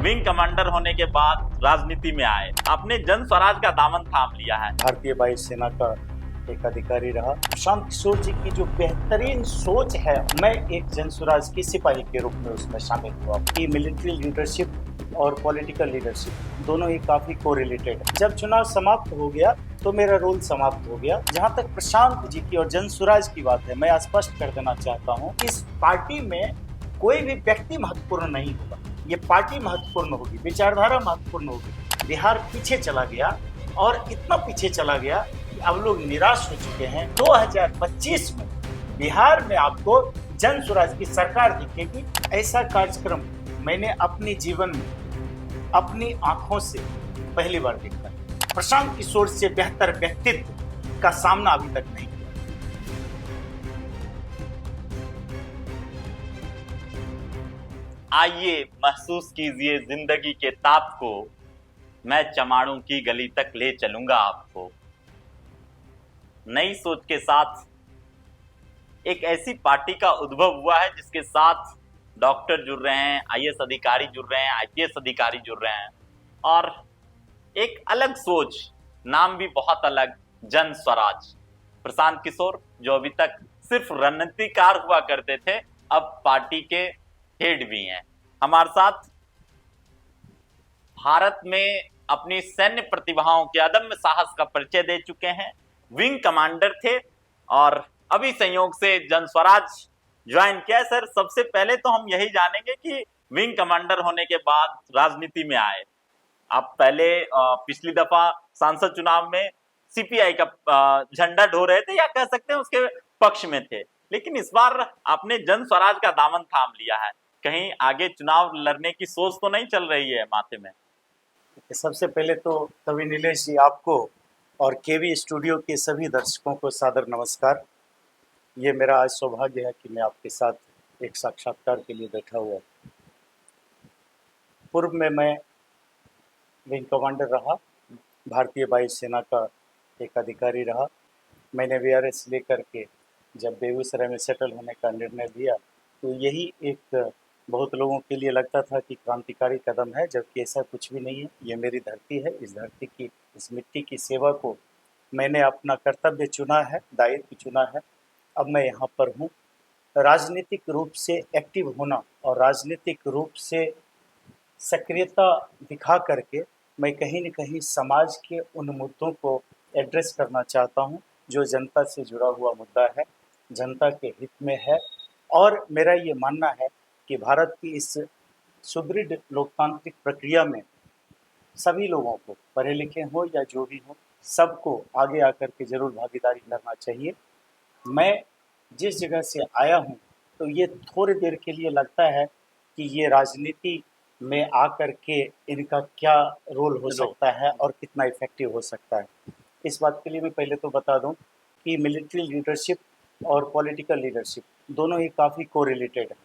Wing commander होने के बाद राजनीति में आए, आपने जन स्वराज का दामन थाम लिया है। भारतीय वायुसेना का एक अधिकारी रहा। प्रशांत किशोर जी की जो बेहतरीन सोच है, मैं एक जन स्वराज की सिपाही के रूप में उसमें शामिल हुआ कि मिलिट्री लीडरशिप और पॉलिटिकल लीडरशिप दोनों ही काफी कोरिलेटेड है। जब चुनाव समाप्त हो गया तो मेरा रोल समाप्त हो गया। जहां तक प्रशांत जी की और जन स्वराज की बात है, मैं स्पष्ट कर देना चाहता हूँ, इस पार्टी में कोई भी व्यक्ति महत्वपूर्ण नहीं होगा, ये पार्टी महत्वपूर्ण होगी, विचारधारा महत्वपूर्ण होगी। बिहार पीछे चला गया और इतना पीछे चला गया कि अब लोग निराश हो चुके हैं। 2025 में बिहार में आपको जन स्वराज की सरकार दिखेगी। ऐसा कार्यक्रम मैंने अपने जीवन में अपनी आंखों से पहली बार देखा। प्रशांत किशोर से बेहतर व्यक्तित्व का सामना अभी तक नहीं। आइए महसूस कीजिए जिंदगी के ताप को, मैं चमाड़ों की गली तक ले चलूंगा आपको। नई सोच के साथ एक ऐसी पार्टी का उद्भव हुआ है जिसके साथ डॉक्टर जुड़ रहे हैं, आईएएस अधिकारी जुड़ रहे हैं, आईपीएस अधिकारी जुड़ रहे हैं और एक अलग सोच, नाम भी बहुत अलग, जन स्वराज। प्रशांत किशोर जो अभी तक सिर्फ रणनीतिकार हुआ करते थे, अब पार्टी के हेड भी हैं। हमारे साथ भारत में अपनी सैन्य प्रतिभाओं के अदम्य साहस का परिचय दे चुके हैं, विंग कमांडर थे और अभी संयोग से जन स्वराज ज्वाइन किया है। सर, सबसे पहले तो हम यही जानेंगे कि विंग कमांडर होने के बाद राजनीति में आए। आप पहले पिछली दफा सांसद चुनाव में सीपीआई का झंडा ढो रहे थे, या कह सकते हैं उसके पक्ष में थे, लेकिन इस बार आपने जन स्वराज का दामन थाम लिया है। कहीं आगे चुनाव लड़ने की सोच तो नहीं चल रही है माथे में? सबसे पहले तो कवि नीलेश जी, आपको और केवी स्टूडियो के सभी दर्शकों को सादर नमस्कार। ये मेरा आज सौभाग्य है कि मैं आपके साथ एक साक्षात्कार के लिए बैठा हुआ। पूर्व में मैं विंग कमांडर रहा, भारतीय वायुसेना का एक अधिकारी रहा। मैंने वीआरएस लेकर के जब बेगूसराय में सेटल होने का निर्णय लिया तो यही एक बहुत लोगों के लिए लगता था कि क्रांतिकारी कदम है, जबकि ऐसा कुछ भी नहीं है। ये मेरी धरती है, इस धरती की, इस मिट्टी की सेवा को मैंने अपना कर्तव्य चुना है, दायित्व चुना है। अब मैं यहाँ पर हूँ। राजनीतिक रूप से एक्टिव होना और राजनीतिक रूप से सक्रियता दिखा करके मैं कहीं न कहीं समाज के उन मुद्दों को एड्रेस करना चाहता हूँ जो जनता से जुड़ा हुआ मुद्दा है, जनता के हित में है। और मेरा ये मानना है कि भारत की इस सुदृढ़ लोकतांत्रिक प्रक्रिया में सभी लोगों को, पढ़े लिखे हों या जो भी हों, सबको आगे आकर के ज़रूर भागीदारी करना चाहिए। मैं जिस जगह से आया हूँ तो ये थोड़ी देर के लिए लगता है कि ये राजनीति में आकर के इनका क्या रोल हो सकता है और कितना इफेक्टिव हो सकता है। इस बात के लिए मैं पहले तो बता दूं कि मिलिट्री लीडरशिप और पॉलिटिकल लीडरशिप दोनों ही काफ़ी कोरिलेटेड है।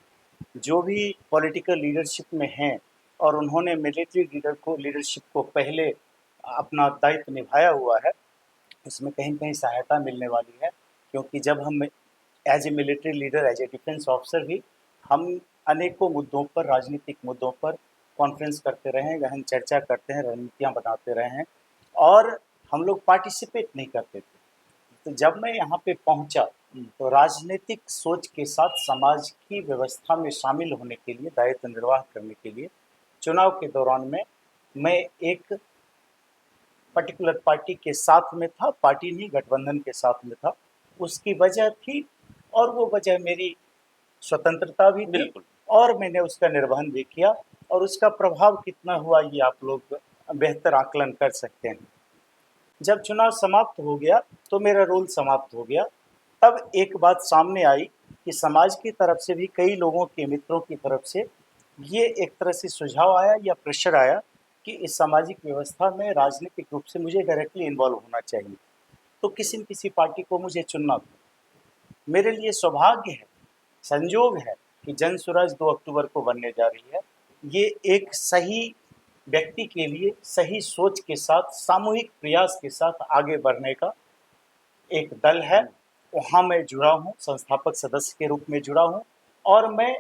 जो भी पॉलिटिकल लीडरशिप में हैं और उन्होंने मिलिट्री लीडरशिप को पहले अपना दायित्व निभाया हुआ है, उसमें कहीं कहीं सहायता मिलने वाली है। क्योंकि जब हम as a military leader, as a defence officer भी हम अनेकों मुद्दों पर, राजनीतिक मुद्दों पर कॉन्फ्रेंस करते रहे हैं, गहन चर्चा करते हैं, रणनीतियाँ बनाते रहे हैं और हम लोग पार्टिसिपेट नहीं करते थे। तो जब मैं यहाँ पे पहुँचा तो राजनीतिक सोच के साथ समाज की व्यवस्था में शामिल होने के लिए, दायित्व निर्वाह करने के लिए चुनाव के दौरान में मैं एक पर्टिकुलर पार्टी के साथ में था, पार्टी नहीं गठबंधन के साथ में था। उसकी वजह थी और वो वजह मेरी स्वतंत्रता भी थी और मैंने उसका निर्वहन भी किया और उसका प्रभाव कितना हुआ ये आप लोग बेहतर आकलन कर सकते हैं। जब चुनाव समाप्त हो गया तो मेरा रोल समाप्त हो गया। तब एक बात सामने आई कि समाज की तरफ से भी, कई लोगों के मित्रों की तरफ से ये एक तरह से सुझाव आया या प्रेशर आया कि इस सामाजिक व्यवस्था में राजनीतिक रूप से मुझे डायरेक्टली इन्वॉल्व होना चाहिए। तो किसी न किसी पार्टी को मुझे चुनना था। मेरे लिए सौभाग्य है, संयोग है कि जन स्वराज 2 अक्टूबर को बनने जा रही है। ये एक सही व्यक्ति के लिए सही सोच के साथ, सामूहिक प्रयास के साथ आगे बढ़ने का एक दल है। वहाँ मैं जुड़ा हूँ, संस्थापक सदस्य के रूप में जुड़ा हूँ और मैं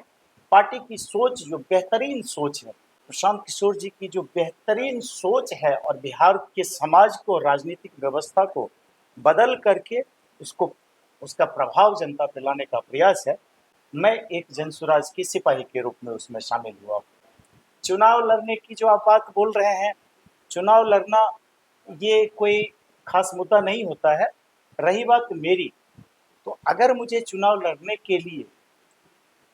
पार्टी की सोच, जो बेहतरीन सोच है, प्रशांत किशोर जी की जो बेहतरीन सोच है और बिहार के समाज को, राजनीतिक व्यवस्था को बदल करके उसको, उसका प्रभाव जनता पे लाने का प्रयास है। मैं एक जनसुराज के सिपाही के रूप में उसमें शामिल हुआ। चुनाव लड़ने की जो आप बात बोल रहे हैं, चुनाव लड़ना ये कोई खास मुद्दा नहीं होता है। रही बात मेरी, तो अगर मुझे चुनाव लड़ने के लिए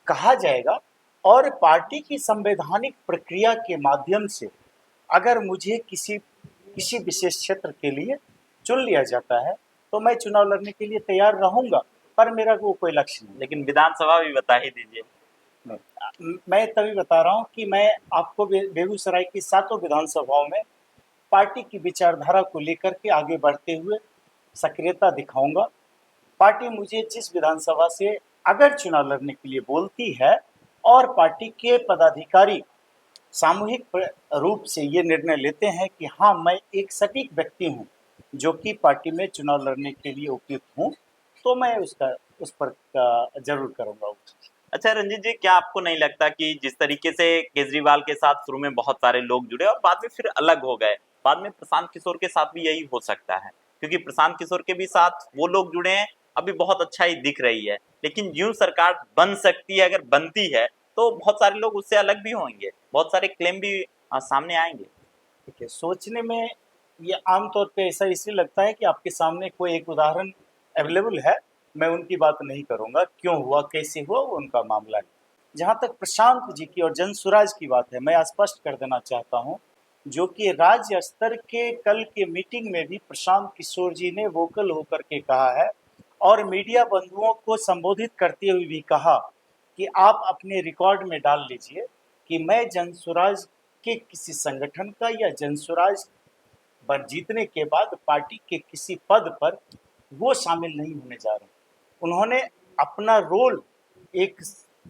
कहा जाएगा और पार्टी की संवैधानिक प्रक्रिया के माध्यम से अगर मुझे किसी किसी विशेष क्षेत्र के लिए चुन लिया जाता है तो मैं चुनाव लड़ने के लिए तैयार रहूंगा, पर मेरा वो कोई लक्ष्य नहीं। लेकिन विधानसभा भी बता ही दीजिए। मैं तभी बता रहा हूँ कि मैं आपको बेगूसराय की 7 विधानसभाओं में पार्टी की विचारधारा को लेकर के आगे बढ़ते हुए सक्रियता दिखाऊंगा। पार्टी मुझे जिस विधानसभा से अगर चुनाव लड़ने के लिए बोलती है और पार्टी के पदाधिकारी सामूहिक रूप से ये निर्णय लेते हैं कि हाँ, मैं एक सटीक व्यक्ति हूँ जो कि पार्टी में चुनाव लड़ने के लिए उपयुक्त हूँ, तो मैं उस पर जरूर करूँगा। अच्छा रंजीत जी, क्या आपको नहीं लगता कि जिस तरीके से केजरीवाल के साथ शुरू में बहुत सारे लोग जुड़े और बाद में फिर अलग हो गए, बाद में प्रशांत किशोर के साथ भी यही हो सकता है? क्योंकि प्रशांत किशोर के भी साथ वो लोग जुड़े हैं, अभी बहुत अच्छा ही दिख रही है, लेकिन यूं सरकार बन सकती है, अगर बनती है तो बहुत सारे लोग उससे अलग भी होंगे, बहुत सारे क्लेम भी सामने आएंगे। ठीक है, सोचने में ये आमतौर पे ऐसा इसलिए लगता है कि आपके सामने कोई एक उदाहरण अवेलेबल है। मैं उनकी बात नहीं करूंगा, क्यों हुआ, कैसे हुआ, वो उनका मामला है। जहाँ तक प्रशांत जी की और जनसुराज की बात है, मैं स्पष्ट कर देना चाहता हूँ, जो कि राज्य स्तर के कल के मीटिंग में भी प्रशांत किशोर जी ने वोकल होकर के कहा है और मीडिया बंधुओं को संबोधित करते हुए भी कहा कि आप अपने रिकॉर्ड में डाल लीजिए कि मैं जनसुराज के किसी संगठन का या जनसुराज पर जीतने के बाद पार्टी के किसी पद पर वो शामिल नहीं होने जा रहे। उन्होंने अपना रोल एक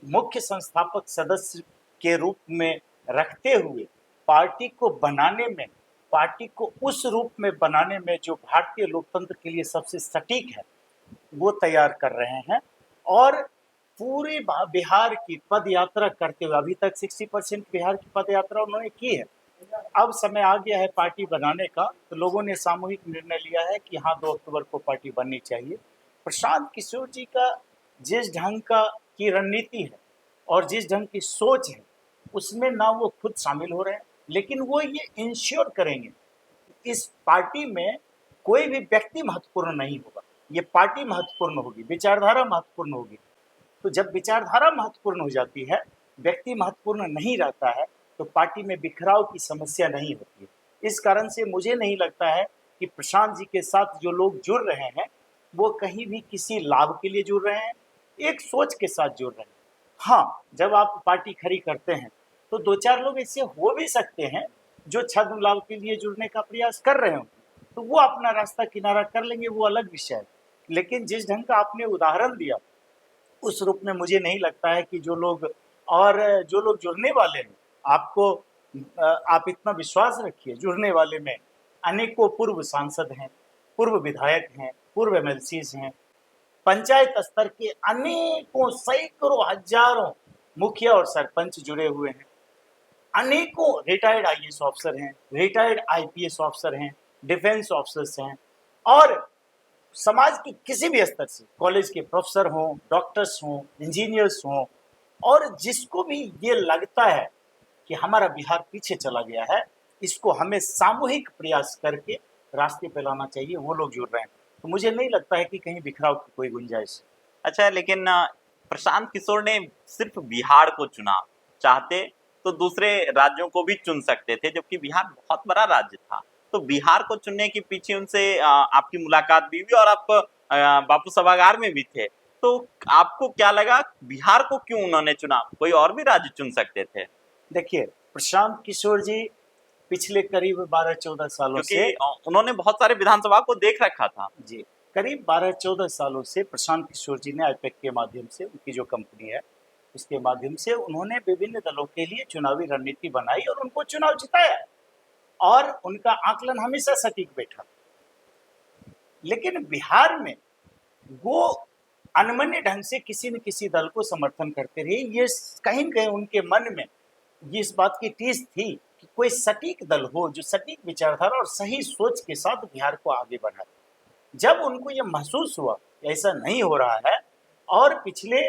मुख्य संस्थापक सदस्य के रूप में रखते हुए पार्टी को बनाने में, पार्टी को उस रूप में बनाने में जो भारतीय लोकतंत्र के लिए सबसे सटीक है, वो तैयार कर रहे हैं। और पूरे बिहार की पद यात्रा करते हुए, अभी तक 60% बिहार की पद यात्रा उन्होंने की है। अब समय आ गया है पार्टी बनाने का, तो लोगों ने सामूहिक निर्णय लिया है कि हाँ, 2 अक्टूबर को पार्टी बननी चाहिए। प्रशांत किशोर जी का जिस ढंग का की रणनीति है और जिस ढंग की सोच है, उसमें ना वो खुद शामिल हो रहे हैं, लेकिन वो ये इंश्योर करेंगे इस पार्टी में कोई भी व्यक्ति महत्वपूर्ण नहीं होगा, ये पार्टी महत्वपूर्ण होगी, विचारधारा महत्वपूर्ण होगी। तो जब विचारधारा महत्वपूर्ण हो जाती है, व्यक्ति महत्वपूर्ण नहीं रहता है, तो पार्टी में बिखराव की समस्या नहीं होती है। इस कारण से मुझे नहीं लगता है कि प्रशांत जी के साथ जो लोग जुड़ रहे हैं वो कहीं भी किसी लाभ के लिए जुड़ रहे हैं, एक सोच के साथ जुड़ रहे हैं। हाँ, जब आप पार्टी खड़ी करते हैं तो 2-4 लोग ऐसे हो भी सकते हैं जो छद्म लाभ के लिए जुड़ने का प्रयास कर रहे हों, तो वो अपना रास्ता किनारा कर लेंगे, वो अलग विषय है। लेकिन जिस ढंग का आपने उदाहरण दिया, उस रूप में मुझे नहीं लगता है कि जो लोग जुड़ने वाले हैं, आपको आप इतना विश्वास रखिए, जुड़ने वाले में अनेकों पूर्व सांसद हैं, पूर्व विधायक हैं, पूर्व एमएलसीज हैं, पंचायत स्तर के अनेकों सैकड़ों हजारों मुखिया और सरपंच जुड़े हुए हैं, अनेकों रिटायर्ड आईएएस ऑफिसर हैं, रिटायर्ड आईपीएस ऑफिसर हैं, डिफेंस ऑफिसर्स हैं, और समाज के किसी भी स्तर से, कॉलेज के प्रोफेसर हों, डॉक्टर्स हों, इंजीनियर्स हों, और जिसको भी ये लगता है कि हमारा बिहार पीछे चला गया है, इसको हमें सामूहिक प्रयास करके रास्ते पे लाना चाहिए, वो लोग जुड़ रहे हैं। तो मुझे नहीं लगता है कि कहीं बिखराव की कोई गुंजाइश है। अच्छा, लेकिन प्रशांत किशोर ने सिर्फ बिहार को चुना, चाहते तो दूसरे राज्यों को भी चुन सकते थे, जबकि बिहार बहुत बड़ा राज्य था। तो बिहार को चुनने के पीछे उनसे आपकी मुलाकात भी हुई और आप बापू सभागार में भी थे। तो आपको क्या लगा, बिहार को क्यों उन्होंने चुना? कोई और भी राज्य चुन सकते थे। देखिए, प्रशांत किशोर जी पिछले करीब 12-14 सालों से, क्योंकि उन्होंने बहुत सारे विधानसभा को देख रखा था। जी, करीब 12-14 सालों से प्रशांत किशोर जी ने आईपैक के माध्यम से, उनकी जो कंपनी है उसके माध्यम से, उन्होंने विभिन्न दलों के लिए चुनावी रणनीति बनाई और उनको चुनाव जिताया है, और उनका आकलन हमेशा सटीक बैठा। लेकिन बिहार में वो अनमने ढंग से किसी न किसी दल को समर्थन करते रहे, ये कहीं न कहीं उनके मन में ये इस बात की टीस थी कि कोई सटीक दल हो जो सटीक विचारधारा और सही सोच के साथ बिहार को आगे बढ़ाए। जब उनको ये महसूस हुआ कि ऐसा नहीं हो रहा है और पिछले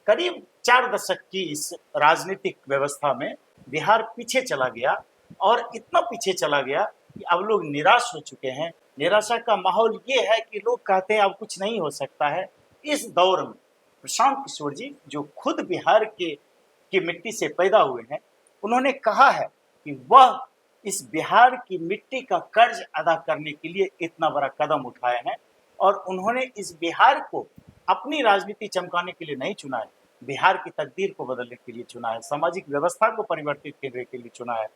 करीब 4 दशक की इस राजनीतिक व्यवस्था में बिहार पीछे चला गया और इतना पीछे चला गया कि अब लोग निराश हो चुके हैं। निराशा का माहौल ये है कि लोग कहते हैं अब कुछ नहीं हो सकता है। इस दौर में प्रशांत किशोर जी जो खुद बिहार की मिट्टी से पैदा हुए हैं, उन्होंने कहा है कि वह इस बिहार की मिट्टी का कर्ज अदा करने के लिए इतना बड़ा कदम उठाए हैं और उन्होंने इस बिहार को अपनी राजनीति चमकाने के लिए नहीं चुना है, बिहार की तकदीर को बदलने के लिए चुना है, सामाजिक व्यवस्था को परिवर्तित करने के लिए चुना है,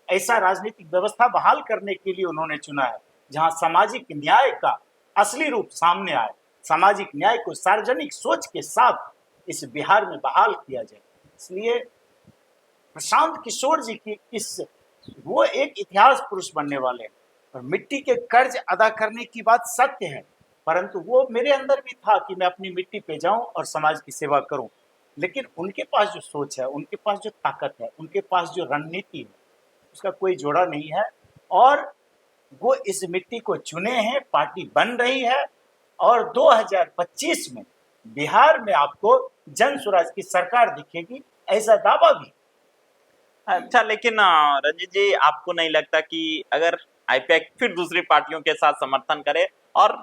ऐसा राजनीतिक व्यवस्था बहाल करने के लिए उन्होंने चुना है जहां सामाजिक न्याय का असली रूप सामने आए, सामाजिक न्याय को सार्वजनिक सोच के साथ इस बिहार में बहाल किया जाए। इसलिए प्रशांत किशोर जी की वो एक इतिहास पुरुष बनने वाले हैं और मिट्टी के कर्ज अदा करने की बात सत्य है, परंतु वो मेरे अंदर भी था कि मैं अपनी मिट्टी पे जाऊं और समाज की सेवा करूं। लेकिन उनके पास जो सोच है, उनके पास जो ताकत है, उनके पास जो रणनीति है, उसका कोई जोड़ा नहीं है और वो इस मिट्टी को चुने हैं, पार्टी बन रही है और 2025 में बिहार में आपको जन स्वराज की सरकार दिखेगी, ऐसा दावा भी। अच्छा, लेकिन रंजीत जी, आपको नहीं लगता कि अगर आईपैक फिर दूसरी पार्टियों के साथ समर्थन करे और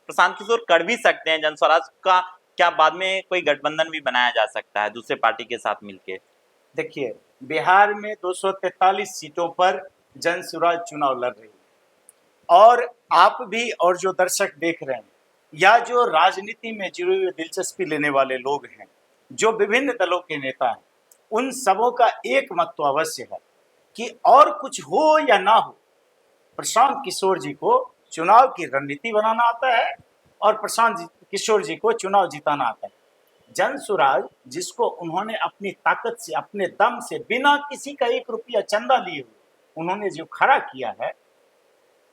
प्रशांत किशोर कर भी सकते हैं जन स्वराज का, क्या बाद में कोई गठबंधन भी बनाया जा सकता है दूसरे पार्टी के साथ मिलके? देखिए, बिहार में 243 सीटों पर जन स्वराज चुनाव लड़ रही है और आप भी और जो दर्शक देख रहे हैं या जो राजनीति में जुड़े हुए दिलचस्पी लेने वाले लोग हैं, जो विभिन्न दलों के नेता हैं, उन सबों का एक मत तो अवश्य है कि और कुछ हो या ना हो, प्रशांत किशोर जी को चुनाव की रणनीति बनाना आता है और प्रशांत किशोर जी को चुनाव जिताना आता है। जन स्वराज जिसको उन्होंने अपनी ताकत से, अपने दम से, बिना किसी का 1 रुपया चंदा लिए हुए उन्होंने जो खड़ा किया है,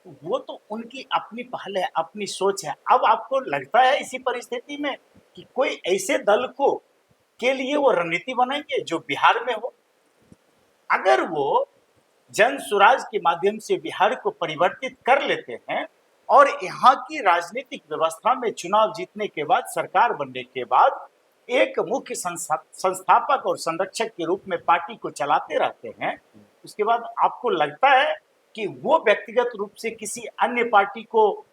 वो तो उनकी अपनी पहल है, अपनी सोच है। अब आपको लगता है इसी परिस्थिति में कि कोई ऐसे दल को के लिए वो रणनीति बनाएंगे जो बिहार में हो? अगर वो जन स्वराज के माध्यम से बिहार को परिवर्तित कर लेते हैं और यहाँ की राजनीतिक व्यवस्था में चुनाव जीतने के बाद, सरकार बनने के बाद एक मुख्य संस्थापक और संरक्षक के रूप में पार्टी को चलाते रहते हैं, उसके बाद आपको लगता है कि वो व्यक्तिगत रूप से किसी अन्य पार्टी को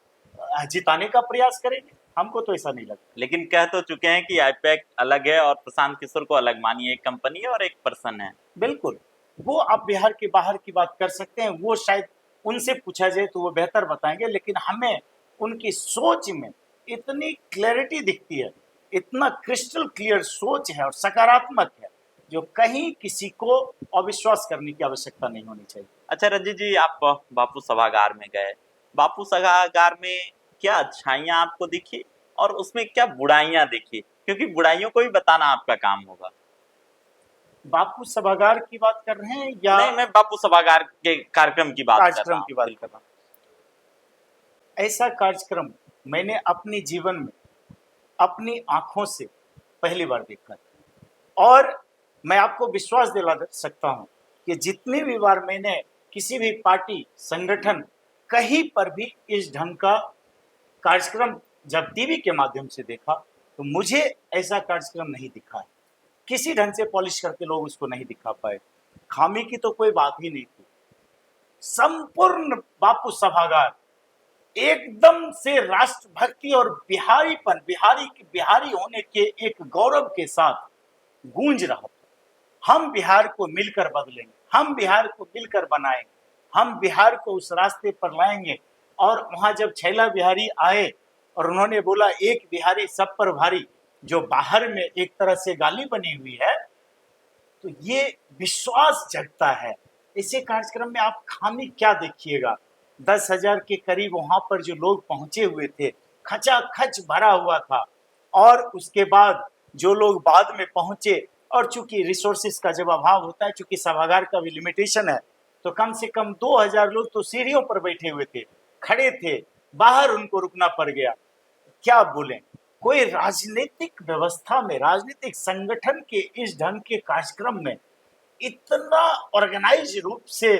जिताने का प्रयास करेंगे? हमको तो ऐसा नहीं लगता। लेकिन कह तो चुके हैं कि आईपैक अलग है और प्रशांत किशोर को अलग मानिए, एक कंपनी है और एक पर्सन है। बिल्कुल, वो आप बिहार के बाहर की बात कर सकते हैं, वो शायद उनसे पूछा जाए तो वो बेहतर बताएंगे, लेकिन हमें उनकी सोच में इतनी क्लैरिटी दिखती है, इतना क्रिस्टल क्लियर सोच है और सकारात्मक है, जो कहीं किसी को अविश्वास करने की आवश्यकता नहीं होनी चाहिए। अच्छा रंजीत जी, आप बापू सभागार में गए, बापू सभागार में क्या अच्छाइयाँ आपको दिखी और उसमें क्या बुराइयां दिखी? क्योंकि बुराइयों को भी बताना आपका काम होगा। बापू सभागार की बात कर रहे हैं या? नहीं, मैं बापू सभागार के कार्यक्रम की बात कर रहा कार्यक्रम की बात कर रहा हूँ। ऐसा कार्यक्रम मैंने अपने जीवन में अपनी आंखों से पहली बार देखा और मैं आपको विश्वास दिला सकता हूं कि जितनी भी बार मैंने किसी भी पार्टी, संगठन, कहीं पर भी इस ढंग का कार्यक्रम जब टीवी के माध्यम से देखा तो मुझे ऐसा कार्यक्रम नहीं दिखा है। किसी ढंग से पॉलिश करके लोग उसको नहीं दिखा पाए। खामी की तो कोई बात ही नहीं थी। संपूर्ण बापू सभागार एकदम से राष्ट्रभक्ति और बिहारीपन, बिहारी होने के एक गौरव के साथ गूंज रहा था। हम बिहार को मिलकर बदलेंगे, हम बिहार को मिलकर बनाएंगे, हम बिहार को उस रास्ते पर लाएंगे। और वहां जब छैला बिहारी आए और उन्होंने बोला एक बिहारी सब पर भारी, जो बाहर में एक तरह से गाली बनी हुई है, तो ये विश्वास जगता है। इसी कार्यक्रम में आप खामी क्या देखिएगा? 10,000 के करीब वहां पर जो लोग पहुंचे हुए थे, खचाखच भरा हुआ था। और उसके बाद जो लोग बाद में पहुंचे, और चूंकि रिसोर्सेज का जब अभाव होता है, चूंकि सभागार का भी लिमिटेशन है, तो कम से कम 2,000 लोग तो सीढ़ियों पर बैठे हुए थे, खड़े थे, बाहर उनको रुकना पड़ गया। क्या बोलें, कोई राजनीतिक व्यवस्था में, राजनीतिक संगठन के इस ढंग के कार्यक्रम में इतना ऑर्गेनाइज रूप से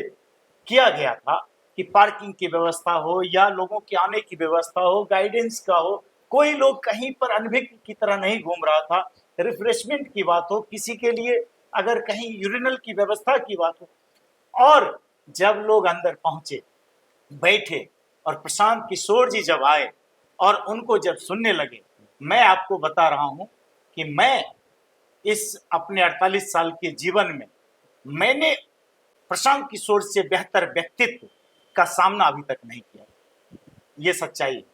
किया गया था कि पार्किंग की व्यवस्था हो या लोगों के आने की व्यवस्था हो, गाइडेंस का हो, कोई लोग कहीं पर अनभिज्ञ की तरह नहीं घूम रहा था। रिफ्रेशमेंट की बात हो, किसी के लिए अगर कहीं यूरिनल की व्यवस्था की बात हो, और जब लोग अंदर पहुंचे, बैठे, और प्रशांत किशोर जी जब आए और उनको जब सुनने लगे, मैं आपको बता रहा हूं कि मैं इस अपने 48 साल के जीवन में मैंने प्रशांत किशोर से बेहतर व्यक्तित्व का सामना अभी तक नहीं किया। ये सच्चाई है।